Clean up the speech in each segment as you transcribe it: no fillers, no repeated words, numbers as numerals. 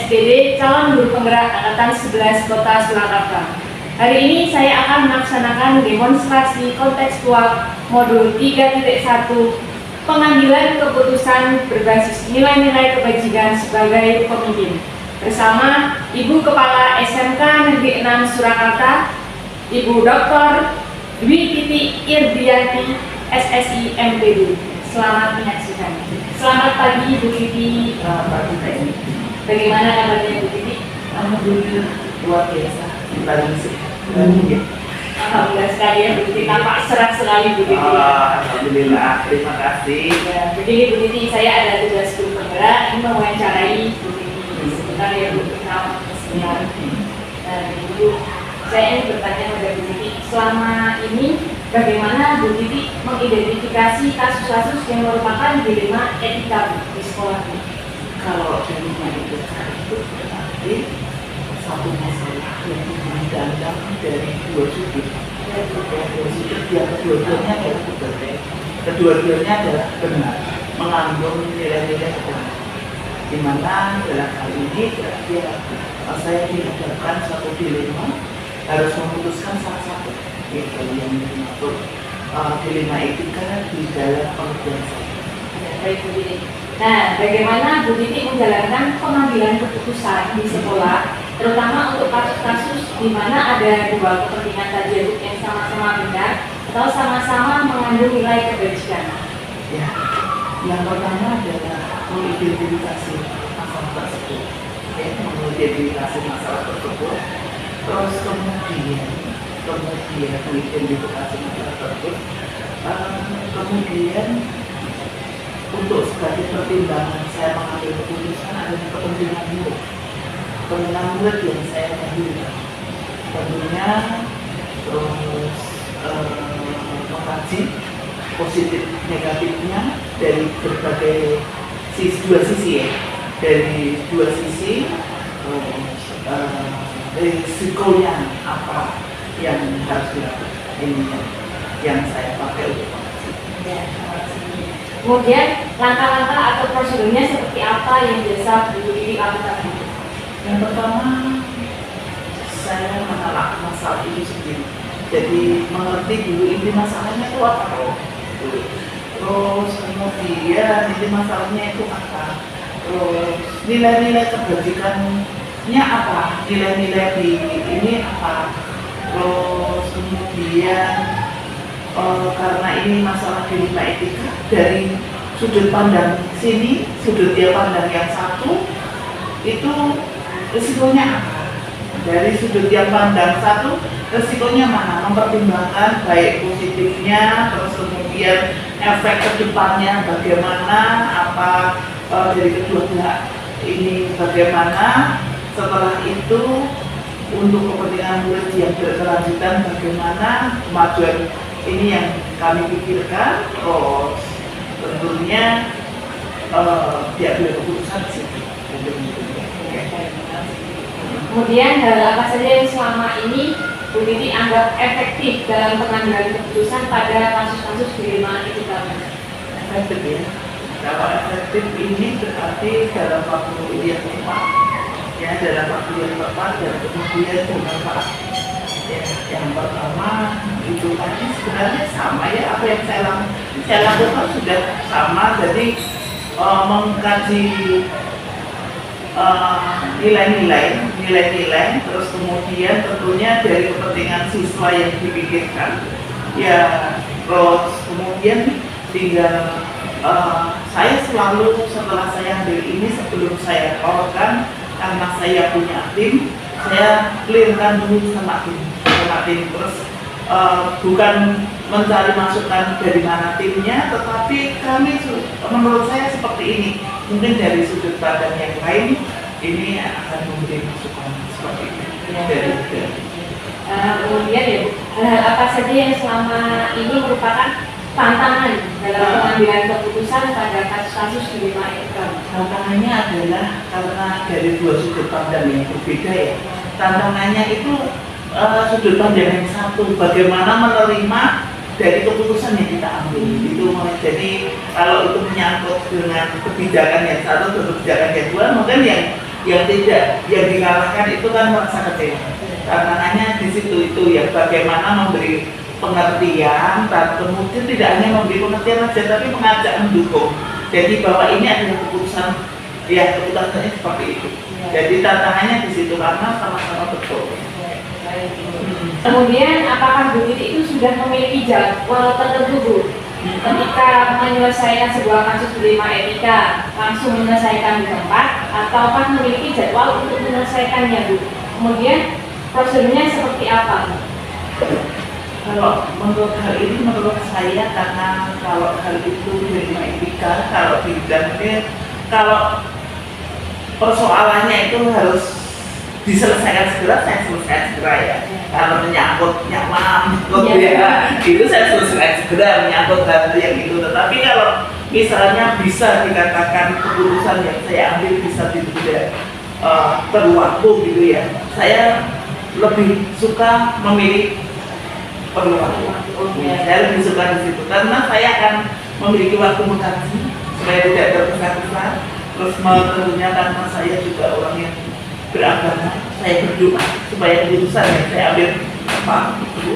SPD calon guru penggerak angkatan 11 Kota Surakarta. Hari ini saya akan melaksanakan demonstrasi kontekstual modul 3.1 pengambilan keputusan berbasis nilai-nilai kebajikan sebagai pemimpin bersama Ibu Kepala SMK Negeri 6 Surakarta, Ibu Dr. Dwi Titi Irdianti, SSI MPD. Selamat menyaksikan. Selamat pagi Bu Titi. Selamat pagi Pak Eni. Bagaimana kabarnya Bu Titi? Alhamdulillah luar biasa. Alhamdulillah sekali ya Bu Titi, tampak serat sekali Bu Titi. Alhamdulillah, terima kasih. Ya, begini Bu Titi, saya ada tugas guru penggerak ini mewawancarai Bu Titi sebentar ya Bu Titi. Dan Ibu, saya ingin bertanya pada Bu Titi, selama ini bagaimana Bu Titi mengidentifikasi kasus-kasus yang merupakan dilema etika di sekolah Bu? Kalau dilema etika itu berarti satu masalah yang menggandang dari dua sudut. Dua sudut yang kedua-duanya adalah berbeda. Kedua-duanya adalah benar, mengandung nilai-nilai benar. Di mana dalam hal ini berarti saya dihadapkan satu dilema, harus memutuskan salah satu. Yaitu yang dimaksud dilema etika di dalam pengertian saya. Ya, baik Bu Titi. Nah, bagaimana Bu Titi menjalankan pengambilan keputusan di sekolah, terutama untuk kasus-kasus di mana ada dua kepentingan tadi yang sama-sama benar atau sama-sama mengandung nilai kebajikan? Ya, yang pertama adalah mengidentifikasi masalah tersebut. Mengidentifikasi masalah tersebut, terus kemudian mengidentifikasi masalah tersebut, kemudian untuk sebagai pertimbangan saya mengambil keputusan adalah kepentingan murid. Kepentingan murid yang saya dahulukan. Tentunya terus mengkaji positif negatifnya dari berbagai dua sisi ya. Dari dua sisi risikonya apa yang harus dilakukan. Ini yang saya pakai untuk mengkaji. Ya, kemudian langkah-langkah atau prosedurnya seperti apa yang biasa Bu Titi lakukan? Yang pertama, saya menolak masalah itu sendiri. Jadi mengerti dulu inti masalahnya itu apa. Terus kemudian inti masalahnya itu apa. Terus nilai-nilai kebajikannya apa. Nilai-nilai di ini apa. Terus kemudian karena ini masalah dilema etika, dari sudut pandang sini, sudut dia pandang yang satu, itu risikonya apa? Dari sudut yang pandang satu, risikonya mana? Mempertimbangkan baik positifnya, terus kemudian efek kedepannya bagaimana, apa dari kedua pihak ini bagaimana. Setelah itu untuk kepentingan murid yang berkelanjutan bagaimana kemajuan ini yang kami pikirkan. Terus tentunya diambil keputusan sih. Kemudian hal apa saja yang selama ini Bu Titi anggap efektif dalam pengambilan keputusan pada kasus-kasus dilema etika? Efektif ya. Kalau efektif ini berarti dalam waktu yang tepat, ya dalam waktu yang tepat dan kemudian bermanfaat. Ya, yang pertama itu tadi sebenarnya sama ya, apa yang saya lakukan sudah sama. Jadi mengkaji nilai-nilai, terus kemudian tentunya dari kepentingan siswa yang dipikirkan, ya terus kemudian tinggal saya selalu setelah saya ambil ini sebelum saya keluarkan, karena saya punya tim, saya clearkan dulu sama tim, terus bukan mencari masukan dari mana timnya, tetapi kami menurut saya seperti ini, mungkin dari sudut pandang yang lain ini akan memberi masukan seperti ini. Kemudian ya Bu, hal apa saja yang selama ini merupakan tantangan dalam pengambilan keputusan pada kasus-kasus dilema etika? Tantangannya adalah karena dari dua sudut pandang yang berbeda ya. Tantangannya itu sudut pandang yang satu, bagaimana menerima dari keputusan yang kita ambil itu. Jadi kalau itu menyangkut dengan kebijakan yang satu dan kebijakan yang dua, mungkin yang yang tidak, yang dikalahkan itu kan merasa kecewa. Tantangannya di situ itu ya, bagaimana memberi pengertian dan kemudian tidak hanya memberi pengertian saja tapi mengajak mendukung. Jadi bahwa ini adalah keputusan, ya keputusannya seperti itu. Jadi tantangannya di situ karena sama-sama betul. Kemudian apakah Bu Titi itu sudah memiliki jadwal tertentu Bu? Ketika menyelesaikan sebuah kasus dilema etika, langsung menyelesaikan di tempat, ataukah memiliki jadwal untuk menyelesaikannya Bu? Kemudian prosedurnya seperti apa? Kalau menurut hal ini, menurut saya karena kalau hal itu dilema etika, kalau bidangnya, kalau persoalannya itu harus diselesaikan segera, saya selesaikan segera ya. Kalau menyangkut nyaman, itu saya selesaikan segera, menyangkut hal yang itu. Tetapi kalau misalnya bisa dikatakan keputusan yang saya ambil bisa tidak perlu waktu gitu ya, saya lebih suka memilih perlu waktu. Saya lebih suka di situ karena saya akan memiliki waktu mengkaji supaya tidak tergesa-gesa. Terus tentunya karena saya juga orang yang beragama, saya berdoa supaya keputusan yang saya ambil tepat itu.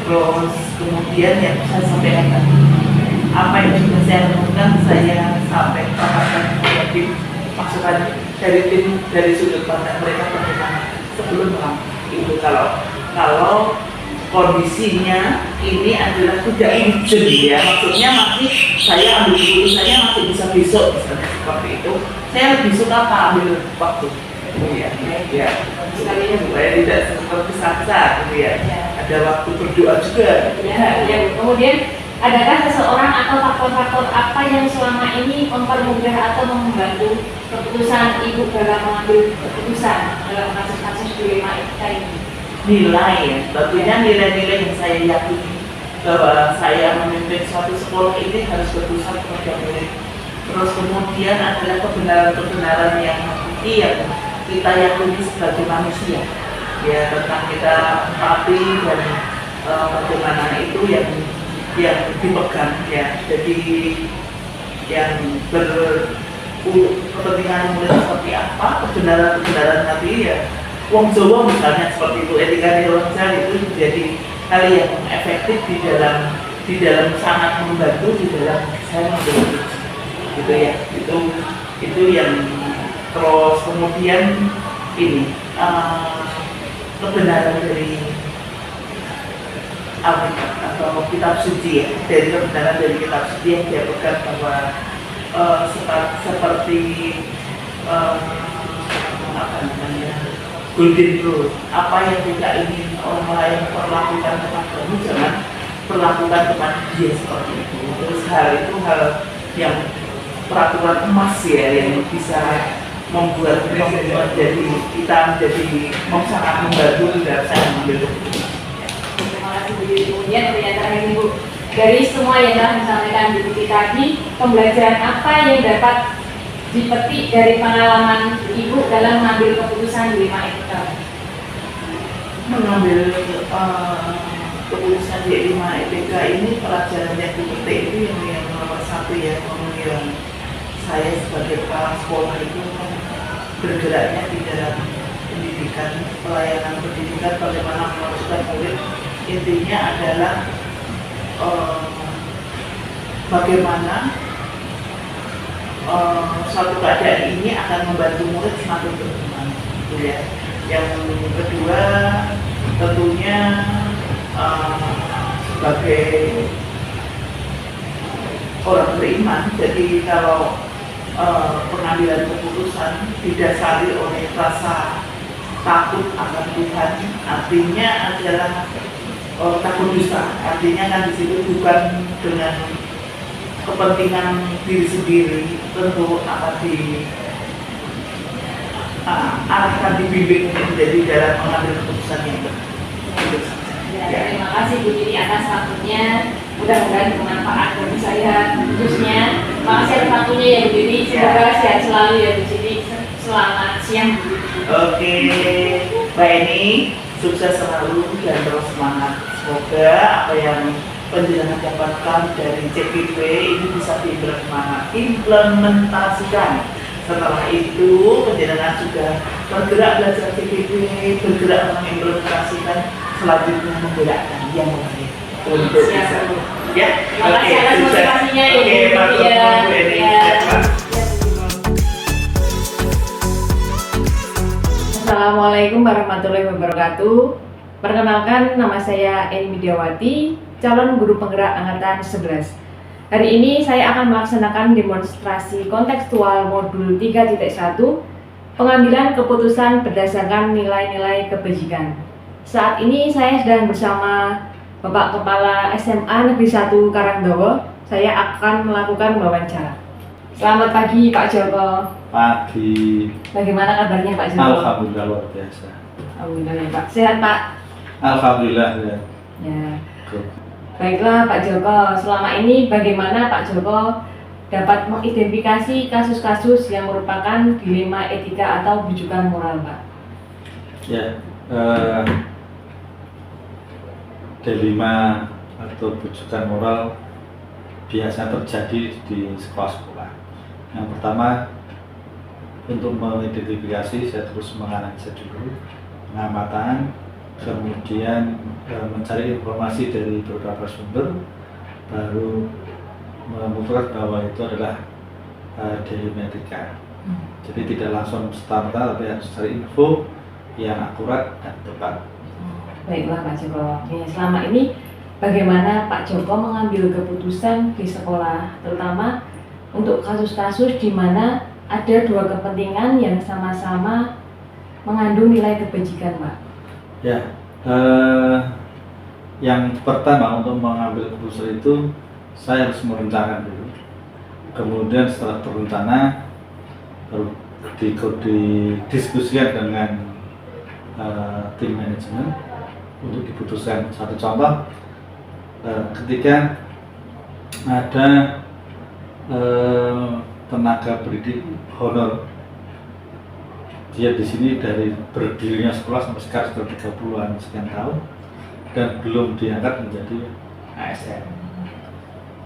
Terus kemudian yang saya sampaikan tadi, apa yang sudah saya lakukan saya sampaikan kepada tim masukan dari tim dari sudut pandang mereka bagaimana sebelum itu. Kalau kondisinya ini adalah tidak urgent ya, maksudnya masih saya ambil keputusannya masih bisa besok misalnya seperti itu, saya lebih suka ambil waktu. Ya, supaya tidak seperti saksa, gitu ya. Ada waktu berdoa juga. Ya. Kemudian, adakah seseorang atau faktor-faktor apa yang selama ini mempermudah atau membantu keputusan Ibu dalam mengambil keputusan dalam kasus-kasus dilema etika ini? Nilai ya, tentunya nilai-nilai yang saya yakini bahwa saya memimpin suatu sekolah ini harus berpusat pada murid. Terus kemudian adalah kebenaran-kebenaran yang hakiki yang kita yakini sebagai manusia, ya, tentang kita empati dan bagaimana itu yang dipegang ya. Jadi yang berkepentingan murid seperti apa, kebenaran tadi ya. Wong Jawa misalnya seperti itu, etika nilai itu menjadi hal yang efektif di dalam sangat membantu di dalam saya menjadi gitu ya. Itu yang terus kemudian ini kebenaran dari Alkitab atau kitab suci ya, dari kebenaran dari kitab suci yang dia pegang bahwa seperti apa namanya golden rule, apa yang tidak ingin orang lain perlakukan kepadamu jangan perlakukan kepada dia seperti itu. Terus hal itu hal yang peraturan emas ya yang bisa membuat jadi kita menjadi sangat membantu dalam saya mengambil keputusan. Terima kasih Bu. Kemudian pernyataan Ibu, dari semua yang telah disampaikan Bu Titi tadi, pembelajaran apa yang dapat dipetik dari pengalaman Ibu dalam mengambil keputusan dilema etika? Mengambil keputusan dilema etika ini, pelajaran yang dipetik itu yang nomor satu ya, yang saya sebagai kepala sekolah itu kan bergeraknya di dalam pendidikan, pelayanan pendidikan, bagaimana memasukkan murid. Intinya adalah bagaimana suatu keadaan ini akan membantu murid semakin berkembang, gitu ya. Yang kedua tentunya sebagai orang beriman, jadi kalau pengambilan keputusan didasari oleh rasa takut akan Tuhan, artinya adalah takut dusta, artinya kan di situ bukan dengan kepentingan diri sendiri, tentu akan akan dibimbing menjadi dalam mengambil keputusan yang benar. Terima kasih Bu Titi atas waktunya. Mudah-mudahan bermanfaat bagi saya khususnya. Terima kasih atas waktunya ya Bu Titi. Semoga sehat selalu ya Bu Titi. Selamat siang Bu Titi. Oke, Mbak Eni, sukses selalu dan terus semangat. Semoga apa yang penjelasan dapatkan dari CPW ini bisa diimplementasikan Setelah itu penjenengan sudah bergerak belajar PPP, bergerak mengimplementasikan, selanjutnya menggerakkan yang lain untuk Siap, bisa. Bu. Ya, Terima kasih atas bisa. motivasinya, Ibu. Oke, matur Ya, nuwun, Bu Eni. ya. Ya, Pak. Assalamualaikum warahmatullahi wabarakatuh. Perkenalkan, nama saya Eni Midiawati, calon guru penggerak angkatan 11. Hari ini saya akan melaksanakan demonstrasi kontekstual modul 3.1, pengambilan keputusan berdasarkan nilai-nilai kebajikan. Saat ini saya sedang bersama Bapak Kepala SMA Negeri 1 Karangdowo. Saya akan melakukan wawancara. Selamat pagi Pak Joko. Pagi. Bagaimana kabarnya Pak Joko? Alhamdulillah luar biasa. Alhamdulillah ya Pak. Sehat Pak? Alhamdulillah ya. Ya. Baiklah Pak Joko, selama ini bagaimana Pak Joko dapat mengidentifikasi kasus-kasus yang merupakan dilema etika atau bujukan moral Pak? Ya, dilema atau bujukan moral biasa terjadi di sekolah-sekolah. Yang pertama, untuk mengidentifikasi saya terus menganalisa dulu pengamatan, kemudian mencari informasi dari beberapa sumber, baru memutuskan bahwa itu adalah dilema etika. Jadi tidak langsung serta-merta, tapi harus cari info yang akurat dan tepat. Baiklah Pak Joko. Ya, selama ini bagaimana Pak Joko mengambil keputusan di sekolah, terutama untuk kasus-kasus di mana ada dua kepentingan yang sama-sama mengandung nilai kebajikan Pak? Ya, yang pertama untuk mengambil keputusan itu saya harus merencanakan dulu. Kemudian setelah berencana baru didiskusikan dengan tim manajemen untuk diputuskan. Satu contoh, ketika ada tenaga pendidik honor, dia di sini dari berdirinya sekolah sampai sekarang sudah 30-an sekian tahun dan belum diangkat menjadi ASN.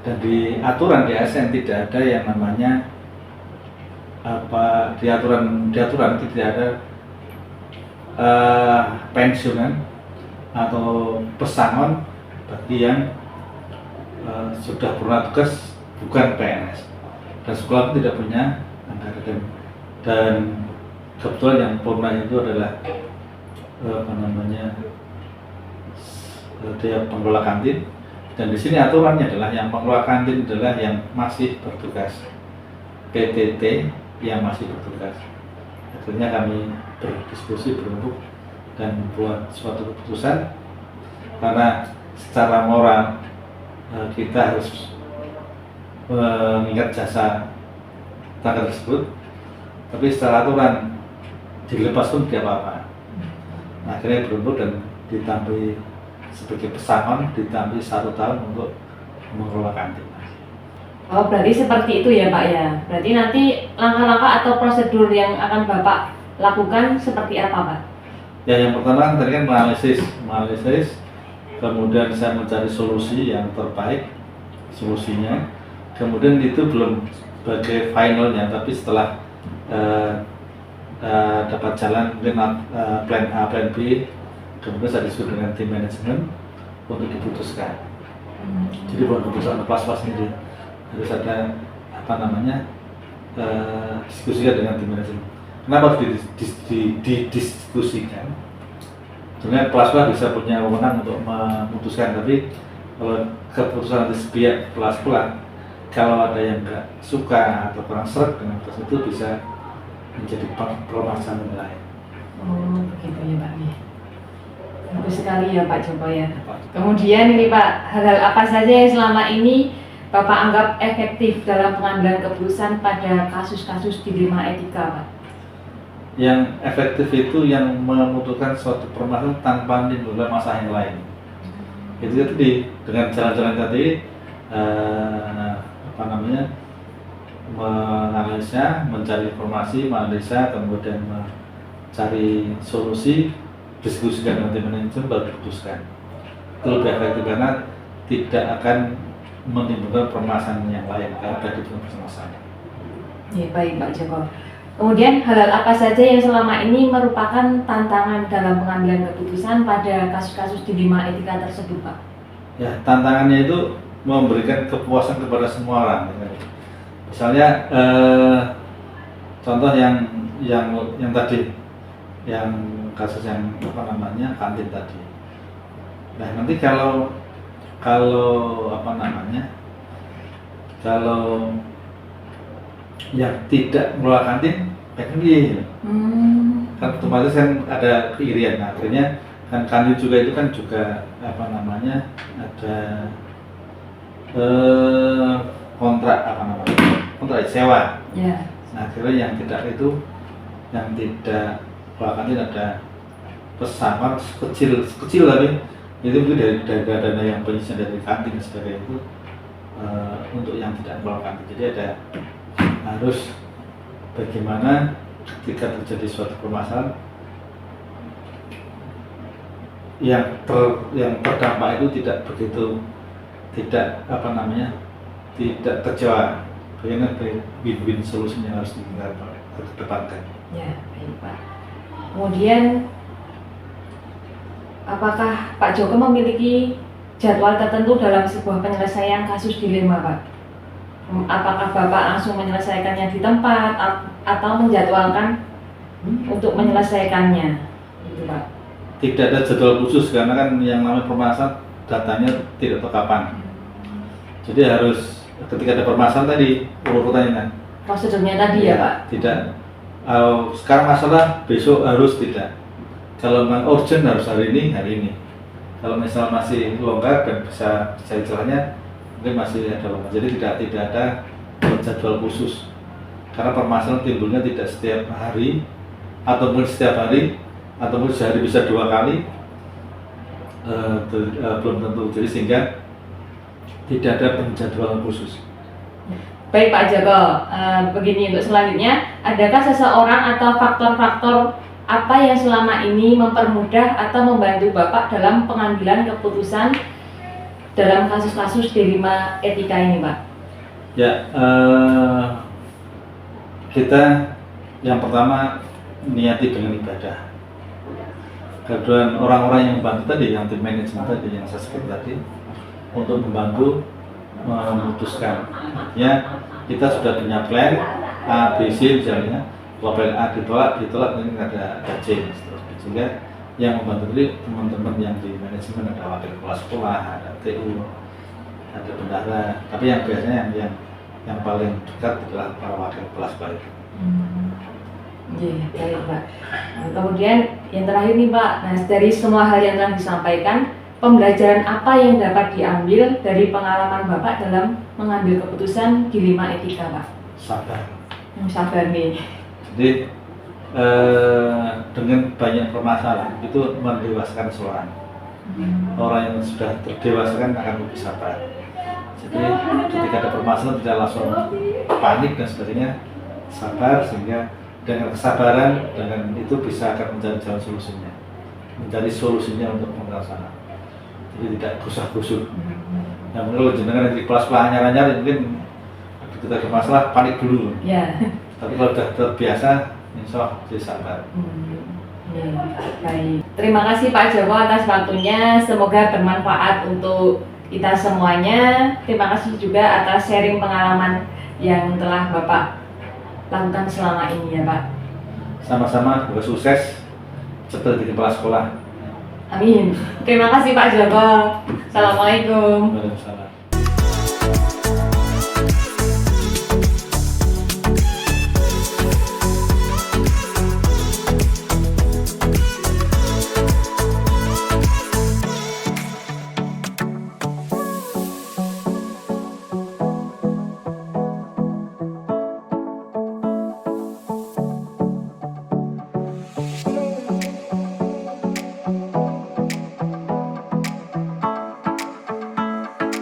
Dan di aturan di ASN tidak ada yang namanya di aturan tidak ada pensiunan atau pesangon bagi yang sudah pernah tugas bukan PNS, dan sekolah itu tidak punya anggaran. Dan kebetulan yang pernah itu adalah dia pengelola kantin, dan di sini aturannya adalah yang pengelola kantin adalah yang masih bertugas, PTT yang masih bertugas. Akhirnya kami berdiskusi, berembuk, dan membuat suatu keputusan, karena secara moral kita harus mengingat jasa tenaga tersebut, tapi secara aturan dilepas pun tidak apa-apa. Nah, akhirnya berembuk dan ditambah sebagai pesangon, ditambah 1 tahun untuk mengelola kantin. Oh, berarti seperti itu ya Pak ya. Berarti nanti langkah-langkah atau prosedur yang akan Bapak lakukan seperti apa Pak? Ya, yang pertama kan tadi kan menganalisis, kemudian saya mencari solusi yang terbaik, solusinya. Kemudian itu belum sebagai finalnya, tapi setelah dapat jalan mungkin plan A, plan B, kemudian saya diskusi dengan tim manajemen untuk diputuskan. Jadi bukan keputusan pas-pas ini, harus ada diskusikan dengan tim manajemen. Kenapa harus didiskusikan? Sebenarnya kelas-kelas bisa punya wewenang untuk memutuskan, tapi kalau keputusan nanti sepihak kelas-kelas, kalau ada yang nggak suka atau kurang seret dengan keputusan itu, bisa menjadi permasalahan lain. Oh, begitu ya Pak. Bagus sekali ya Pak Joko ya. Kemudian ini Pak, hal-hal apa saja yang selama ini Bapak anggap efektif dalam pengambilan keputusan pada kasus-kasus dilema etika Pak? Yang efektif itu yang memutuskan suatu permasalahan tanpa menimbulkan masalah yang lain. Itu tadi dengan jalan-jalan tadi, menganalisa, mencari informasi, menganalisa, kemudian mencari solusi, diskusikan dengan tim manajemen, baru diputuskan. Itu lebih efektif karena tidak akan menimbulkan permasalahan yang lain, karena sudah diputuskan permasalahan. Ya, baik Pak Joko. Kemudian hal-hal apa saja yang selama ini merupakan tantangan dalam pengambilan keputusan pada kasus-kasus dilema etika tersebut, Pak? Ya, tantangannya itu memberikan kepuasan kepada semua orang. Misalnya contoh yang tadi, yang kasus yang apa namanya kantin tadi. Nah nanti kalau apa namanya, kalau yang tidak mengelola kantin, pengen dia, kan otomatis kan ada keirian. Nah, akhirnya kan kantin juga itu kan juga apa namanya ada kontrak apa namanya kontrak sewa. Ya. Nah akhirnya yang tidak itu, yang tidak bahkan ini ada pesangon kecil tapi itu mungkin dari dana yang penyisian dari kantin sebagai itu untuk yang tidak mengelola kantin. Jadi ada harus bagaimana ketika terjadi suatu permasalahan yang terdampak itu tidak apa namanya tidak kecewa. Bagaimana win-win solusinya harus dikedepankan. Ya, baik Pak. Kemudian apakah Pak Joko memiliki jadwal tertentu dalam sebuah penyelesaian kasus dilema, Pak? Apakah Bapak langsung menyelesaikannya di tempat atau menjadwalkan untuk menyelesaikannya, gitu, Pak? Tidak ada jadwal khusus karena kan yang namanya permasalahan datanya tidak tahu kapan. Jadi harus ketika ada permasalahan tadi urutannya kan. Prosedurnya tadi ya, Pak? Tidak. Sekarang masalah besok harus tidak. Kalau memang urgent harus hari ini. Kalau misal masih longgar dan bisa celahnya, mungkin masih ada longgar. Jadi tidak ada jadwal khusus. Karena permasalahan timbulnya tidak setiap hari, ataupun setiap hari, ataupun sehari bisa 2 kali, belum tentu. Jadi sehingga tidak ada penjadwalan khusus. Baik Pak Joko, begini untuk selanjutnya, adakah seseorang atau faktor-faktor apa yang selama ini mempermudah atau membantu Bapak dalam pengambilan keputusan dalam kasus-kasus dilema etika ini, Pak? Ya, kita yang pertama niati dengan ibadah. Kemudian orang-orang yang membantu tadi, yang tim manajemen tadi, yang saya sebut tadi, untuk membantu memutuskan. Artinya kita sudah punya plan A, B, C misalnya. Kalau plan A ditolak ini ada C. Sehingga yang membantu ini teman-teman yang di manajemen, ada wakil kepala sekolah, ada TU, ada bendahara. Tapi yang biasanya yang paling dekat adalah para wakil kepala sekolah itu. Iya, baik Pak. Nah, kemudian yang terakhir nih Pak, nah dari semua hal yang telah disampaikan, pembelajaran apa yang dapat diambil dari pengalaman Bapak dalam mengambil keputusan dilema etika, Pak? Sabar. Sabar nih. Jadi dengan banyak permasalahan itu mendewasakan seorang. Orang yang sudah terdewasakan akan lebih sabar. Jadi ketika ada permasalahan tidak langsung panik dan sebagainya, sabar, sehingga dengan kesabaran dengan itu bisa akan mencari jalan solusinya, mencari solusinya untuk masalah. Jadi tidak gusah-gusur. Yang mungkin kalau jenengan di kelas-kelas anyar-anyar mungkin ketika ada masalah panik dulu. Ya. Tapi kalau sudah terbiasa, insya Allah jadi sabar. Ya, baik. Terima kasih Pak Joko atas waktunya. Semoga bermanfaat untuk kita semuanya. Terima kasih juga atas sharing pengalaman yang telah Bapak lakukan selama ini ya Pak. Sama-sama, semoga sukses seperti kepala sekolah. Amin. Terima kasih Pak Joko. Assalamualaikum. Waalaikumsalam.